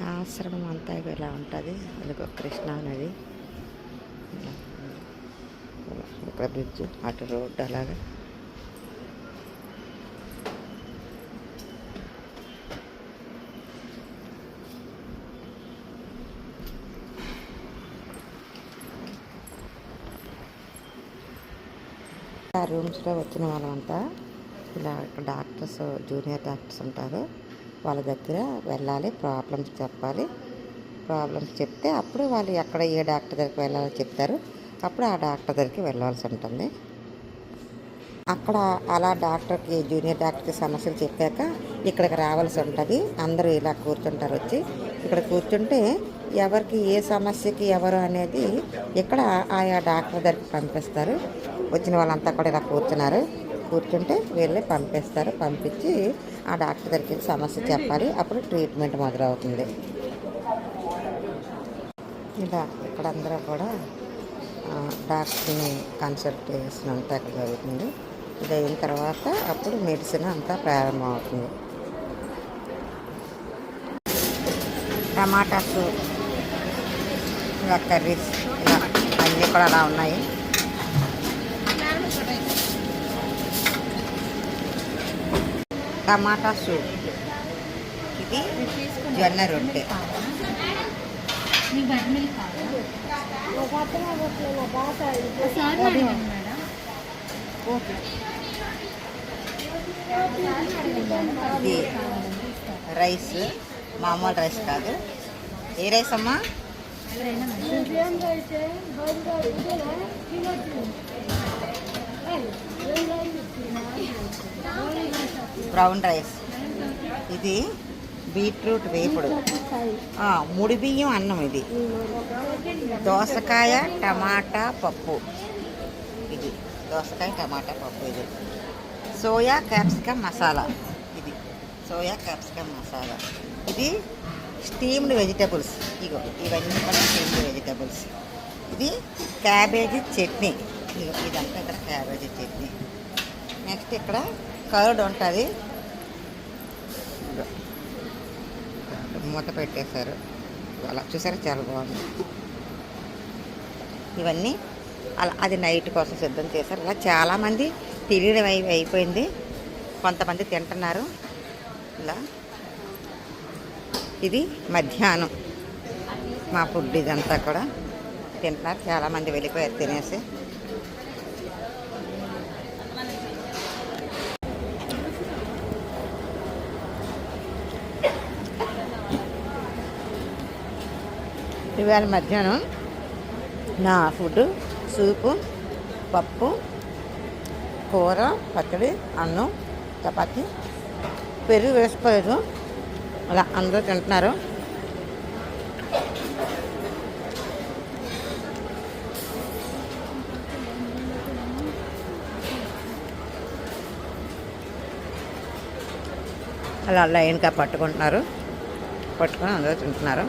ఆశ్రమం అంతా ఇలా ఉంటుంది. అదిగో కృష్ణా నది, ఇక్కడ బ్రిడ్జ్, అటు రోడ్డు అలాగా. ఆ రూమ్స్లో వచ్చిన వాళ్ళంతా ఇలా డాక్టర్స్, జూనియర్ డాక్టర్స్ ఉంటారు, వాళ్ళ దగ్గర వెళ్ళాలి, ప్రాబ్లమ్స్ చెప్పాలి. ప్రాబ్లమ్స్ చెప్తే అప్పుడు వాళ్ళు ఎక్కడ ఏ డాక్టర్ దగ్గరికి వెళ్ళాలో చెప్తారు, అప్పుడు ఆ డాక్టర్ దగ్గరికి వెళ్ళాల్సి ఉంటుంది. అక్కడ అలా డాక్టర్కి, జూనియర్ డాక్టర్కి సమస్యలు చెప్పాక ఇక్కడికి రావాల్సి ఉంటుంది. అందరూ ఇలా కూర్చుంటారు, వచ్చి ఇక్కడ కూర్చుంటే ఎవరికి ఏ సమస్యకి ఎవరు అనేది ఇక్కడ ఆయా డాక్టర్ దగ్గరికి పంపిస్తారు. వచ్చిన వాళ్ళంతా కూడా ఇలా కూర్చుంటే వీళ్ళే పంపిస్తారు. పంపించి ఆ డాక్టర్ దగ్గరికి సమస్య చెప్పాలి, అప్పుడు ట్రీట్మెంట్ మొదలవుతుంది. ఇలా ఇక్కడ అందరూ కూడా డాక్టర్ని కన్సల్టేషన్ అంతా ఇక్కడ జరుగుతుంది. ఇది అయిన తర్వాత అప్పుడు మెడిసిన్ అంతా ప్రారంభమవుతుంది. టమాటాస్, ఇలా కర్రీస్, ఇలా అన్నీ కూడా అలా ఉన్నాయి. టమాటా సూప్, ఇది జొన్న రొట్టె, ఇది రైస్, మామూలు రైస్ కాదు. ఏ రైస్ అమ్మా? Brown rice. ఇది బీట్రూట్ వేపుడు, ముడి బియ్యం అన్నం. ఇది దోసకాయ టమాటా పప్పు, ఇది దోసకాయ టమాటా పప్పు. ఇది సోయా క్యాప్సికమ్ మసాలా, ఇది సోయా క్యాప్సికమ్ మసాలా. ఇది స్టీమ్డ్ వెజిటబుల్స్, ఇగో ఇవన్నీ కూడా స్టీమ్డ్ వెజిటబుల్స్. ఇది క్యాబేజీ చట్నీ, ఇదంతా ఇక్కడ క్యాబేజీ చట్నీ. నెక్స్ట్ ఇక్కడ కర్డ్ ఉంటుంది, మూత పెట్టేశారు అలా, చూసారా చాలా బాగుంది. ఇవన్నీ అలా అది నైట్ కోసం సిద్ధం చేశారు. అలా చాలామంది తినడం అయిపోయింది, కొంతమంది తింటున్నారు ఇలా. ఇది మధ్యాహ్నం మా ఫుడ్, ఇదంతా కూడా తింటున్నారు. చాలామంది వెళ్ళిపోయారు తినేసి. ఇవాళ మధ్యాహ్నం నా ఫుడ్ సూపు, పప్పు, కూర, పచ్చడి, అన్నం, చపాతి. పెరుగు వేసుకోలేదు, అలా అందరూ తింటున్నారు. అలా లైన్గా పట్టుకొని అందరూ తింటున్నారు.